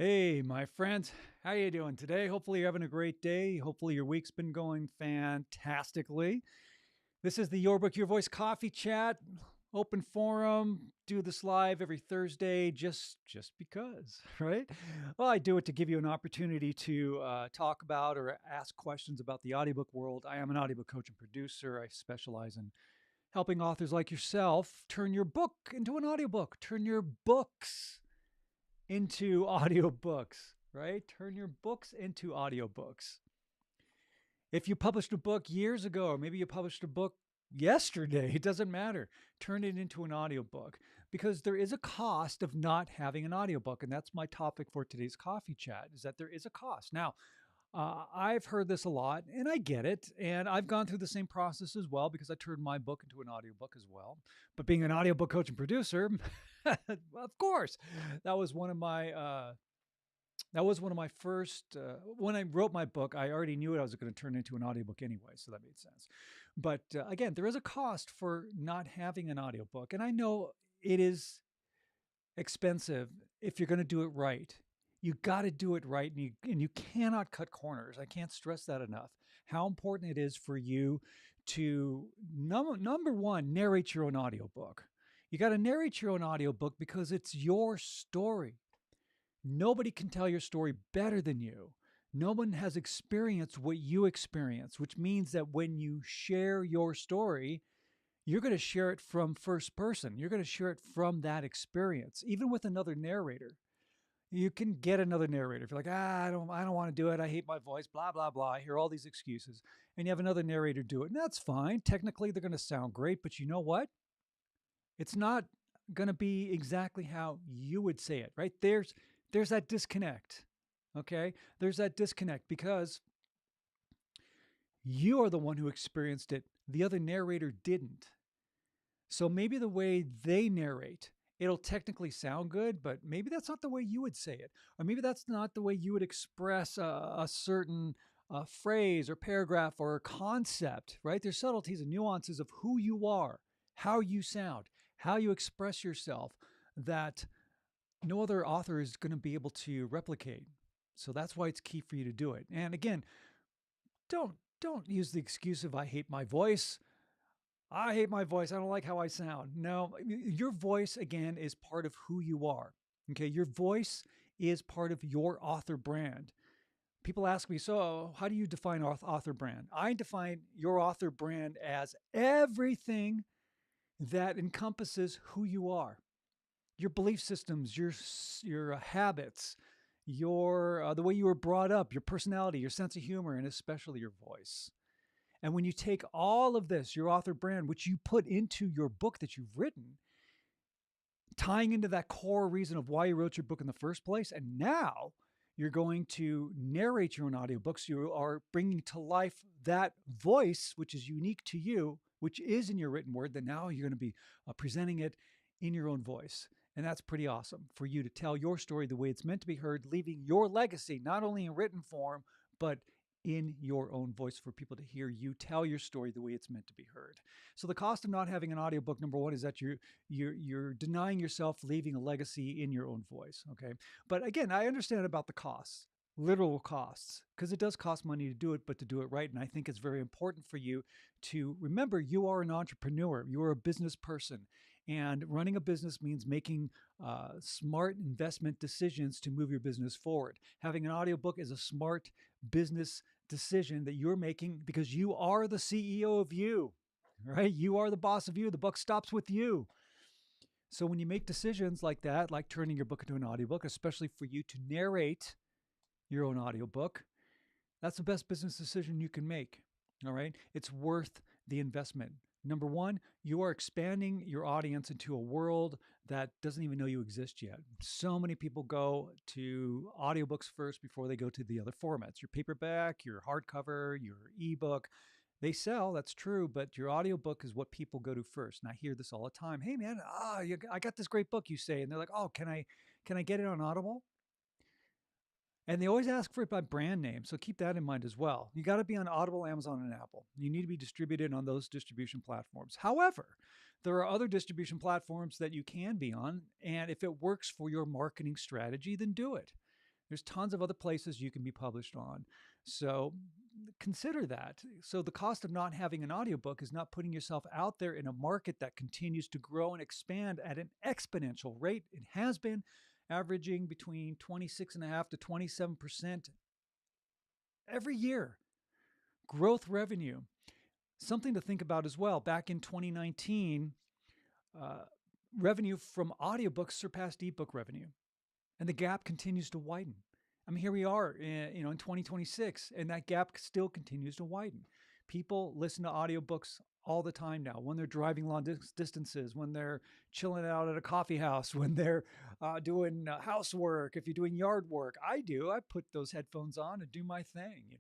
Hey, my friends, how you doing today? Hopefully you're having a great day. Hopefully your week's been going fantastically. This is the Your Book, Your Voice coffee chat, open forum. Do this live every Thursday, just because, right? Well, I do it to give you an opportunity to talk about or ask questions about the audiobook world. I am an audiobook coach and producer. I specialize in helping authors like yourself turn your book into an audiobook, turn your books into audiobooks, right? Turn your books into audiobooks. If you published a book years ago, or maybe you published a book yesterday, it doesn't matter. Turn it into an audiobook because there is a cost of not having an audiobook. And that's my topic for today's coffee chat is that there is a cost. Now, I've heard this a lot and I get it. And I've gone through the same process as well because I turned my book into an audiobook as well. But being an audiobook coach and producer, well, of course, that was one of my first when I wrote my book. I already knew I was going to turn into an audiobook anyway, so that made sense. But again, there is a cost for not having an audiobook, and I know it is expensive if you're going to do it right. You got to do it right, and you cannot cut corners. I can't stress that enough. How important it is for you to number one, narrate your own audiobook. You got to narrate your own audiobook because it's your story. Nobody can tell your story better than you. No one has experienced what you experience, which means that when you share your story, you're going to share it from first person. You're going to share it from that experience, even with another narrator. You can get another narrator. If you're like, I don't want to do it. I hate my voice, blah, blah, blah. I hear all these excuses. And you have another narrator do it. And that's fine. Technically, they're going to sound great. But you know what? It's not going to be exactly how you would say it, right? There's that disconnect. Okay? There's that disconnect because you are the one who experienced it. The other narrator didn't. So maybe the way they narrate, it'll technically sound good, but maybe that's not the way you would say it. Or maybe that's not the way you would express a certain phrase or paragraph or concept, right? There's subtleties and nuances of who you are, how you sound, how you express yourself that no other author is going to be able to replicate. So that's why it's key for you to do it. And again, don't don't use the excuse of I hate my voice. I hate my voice. I don't like how I sound. No, your voice again is part of who you are. Okay, your voice is part of your author brand. People ask me, so how do you define author brand? I define your author brand as everything that encompasses who you are, your belief systems, your habits, your the way you were brought up, your personality, your sense of humor, and especially your voice. And when you take all of this, your author brand, which you put into your book that you've written, tying into that core reason of why you wrote your book in the first place, and now you're going to narrate your own audiobooks. You are bringing to life that voice, which is unique to you, which is in your written word, that now you're going to be presenting it in your own voice. And that's pretty awesome for you to tell your story the way it's meant to be heard, leaving your legacy, not only in written form, but in your own voice for people to hear you tell your story the way it's meant to be heard. So the cost of not having an audiobook, number one, is that you're denying yourself leaving a legacy in your own voice. Okay. But again, I understand about the costs, literal costs, because it does cost money to do it, but to do it right. And I think it's very important for you to remember you are an entrepreneur, you are a business person. And running a business means making smart investment decisions to move your business forward. Having an audiobook is a smart business decision that you're making because you are the CEO of you, right? You are the boss of you. The buck stops with you. So when you make decisions like that, like turning your book into an audiobook, especially for you to narrate your own audiobook, that's the best business decision you can make. All right. It's worth the investment. Number one, you are expanding your audience into a world that doesn't even know you exist yet. So many people go to audiobooks first before they go to the other formats. Your paperback, your hardcover, your ebook. They sell, that's true, but your audiobook is what people go to first. And I hear this all the time. Hey man, I got this great book, you say. And they're like, oh, can I get it on Audible? And they always ask for it by brand name. So keep that in mind as well. You got to be on Audible, Amazon, and Apple. You need to be distributed on those distribution platforms. However, there are other distribution platforms that you can be on. And if it works for your marketing strategy, then do it. There's tons of other places you can be published on. So consider that. So the cost of not having an audiobook is not putting yourself out there in a market that continues to grow and expand at an exponential rate. It has been averaging between 26.5 to 27% every year. Growth revenue. Something to think about as well. Back in 2019, revenue from audiobooks surpassed ebook revenue, and the gap continues to widen. I mean, here we are, in 2026, and that gap still continues to widen. People listen to audiobooks all the time now, when they're driving long distances, when they're chilling out at a coffee house, when they're doing housework, if you're doing yard work. I put those headphones on and do my thing,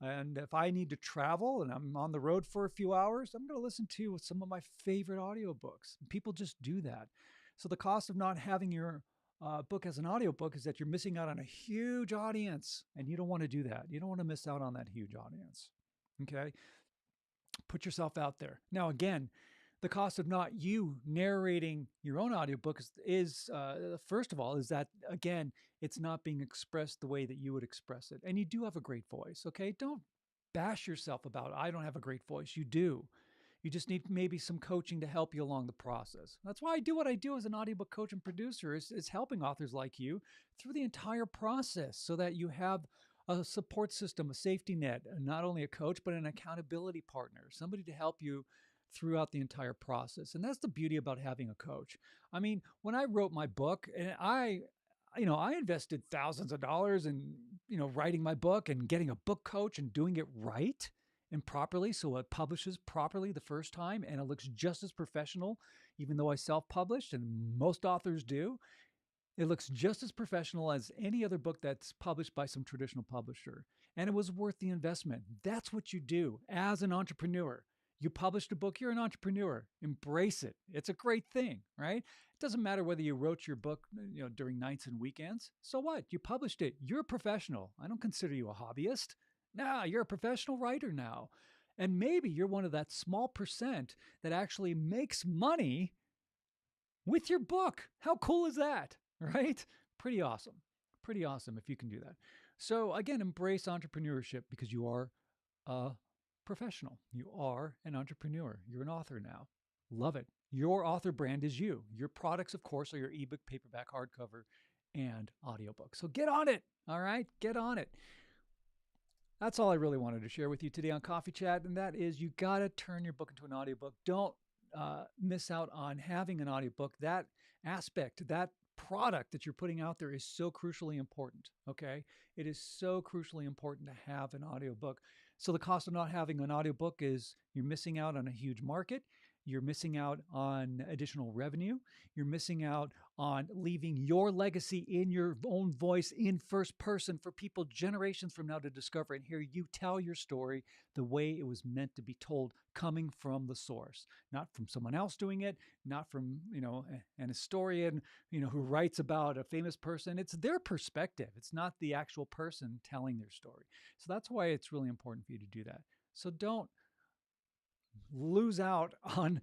and if I need to travel and I'm on the road for a few hours, I'm going to listen to some of my favorite audiobooks. People just do that. So the cost of not having your book as an audiobook is that you're missing out on a huge audience, and you don't want to do that. You don't want to miss out on that huge audience. Okay? Put yourself out there. Now, again, the cost of not you narrating your own audiobook is first of all, is that, again, it's not being expressed the way that you would express it. And you do have a great voice, okay? Don't bash yourself about, I don't have a great voice. You do. You just need maybe some coaching to help you along the process. That's why I do what I do as an audiobook coach and producer is helping authors like you through the entire process so that you have a support system, a safety net, not only a coach, but an accountability partner, somebody to help you throughout the entire process. And that's the beauty about having a coach. I mean, when I wrote my book, and I invested thousands of dollars in, writing my book and getting a book coach and doing it right and properly, so it publishes properly the first time and it looks just as professional, even though I self-published, and most authors do. It looks just as professional as any other book that's published by some traditional publisher. And it was worth the investment. That's what you do as an entrepreneur. You published a book, you're an entrepreneur. Embrace it. It's a great thing, right? It doesn't matter whether you wrote your book, during nights and weekends. So what? You published it. You're a professional. I don't consider you a hobbyist. Nah, you're a professional writer now. And maybe you're one of that small percent that actually makes money with your book. How cool is that? Right? Pretty awesome. Pretty awesome if you can do that. So again, embrace entrepreneurship because you are a professional. You are an entrepreneur. You're an author now. Love it. Your author brand is you. Your products, of course, are your ebook, paperback, hardcover, and audiobook. So get on it. All right? Get on it. That's all I really wanted to share with you today on Coffee Chat, and that is you got to turn your book into an audiobook. Don't miss out on having an audiobook. That aspect, that product that you're putting out there is so crucially important, okay? It is so crucially important to have an audiobook. So the cost of not having an audiobook is you're missing out on a huge market. You're missing out on additional revenue. You're missing out on leaving your legacy in your own voice in first person for people generations from now to discover and hear you tell your story the way it was meant to be told, coming from the source, not from someone else doing it, not from, an historian, who writes about a famous person. It's their perspective. It's not the actual person telling their story. So that's why it's really important for you to do that. So don't lose out on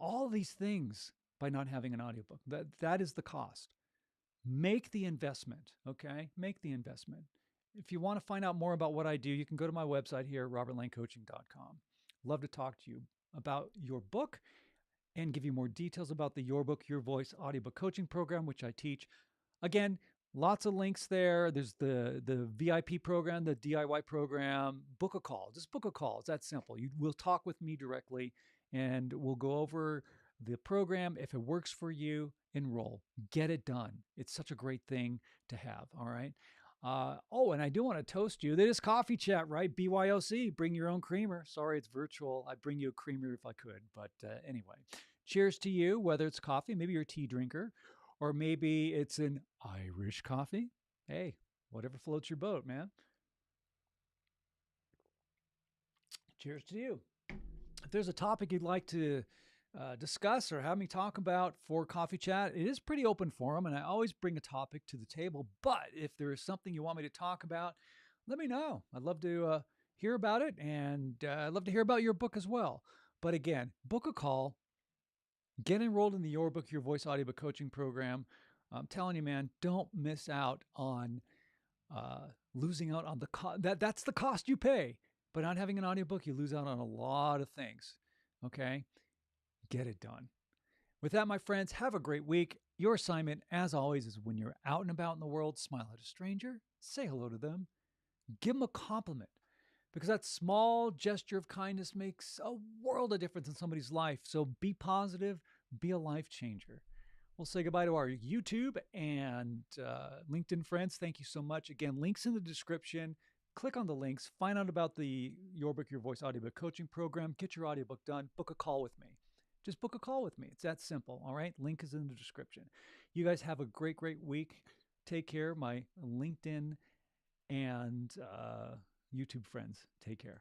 all these things by not having an audiobook. That is the cost. Make the investment, okay? Make the investment. If you want to find out more about what I do, you can go to my website here, robertlanecoaching.com. Love to talk to you about your book and give you more details about the Your Book, Your Voice audiobook coaching program, which I teach. Again, lots of links there. There's the VIP program, the DIY program. Book a call. Just book a call. It's that simple. You will talk with me directly, and we'll go over the program. If it works for you, enroll. Get it done. It's such a great thing to have. All right. And I do want to toast you. That is Coffee Chat, right? BYOC. Bring your own creamer. Sorry, it's virtual. I'd bring you a creamer if I could. But anyway, cheers to you, whether it's coffee, maybe you're a tea drinker, or maybe it's an Irish coffee. Hey, whatever floats your boat, man. Cheers to you. If there's a topic you'd like to discuss or have me talk about for Coffee Chat, it is pretty open forum, and I always bring a topic to the table. But if there is something you want me to talk about, let me know. I'd love to hear about it, and I'd love to hear about your book as well. But again, book a call. Get enrolled in the Your Book, Your Voice audiobook coaching program. I'm telling you, man, don't miss out on losing out on the cost. That's the cost you pay. But not having an audiobook, you lose out on a lot of things. Okay? Get it done. With that, my friends, have a great week. Your assignment, as always, is when you're out and about in the world, smile at a stranger, say hello to them, give them a compliment, because that small gesture of kindness makes a world of difference in somebody's life. So be positive, be a life changer. We'll say goodbye to our YouTube and LinkedIn friends. Thank you so much. Again, links in the description. Click on the links. Find out about the Your Book, Your Voice audiobook coaching program. Get your audiobook done. Book a call with me. Just book a call with me. It's that simple. All right. Link is in the description. You guys have a great, great week. Take care. My LinkedIn and YouTube friends. Take care.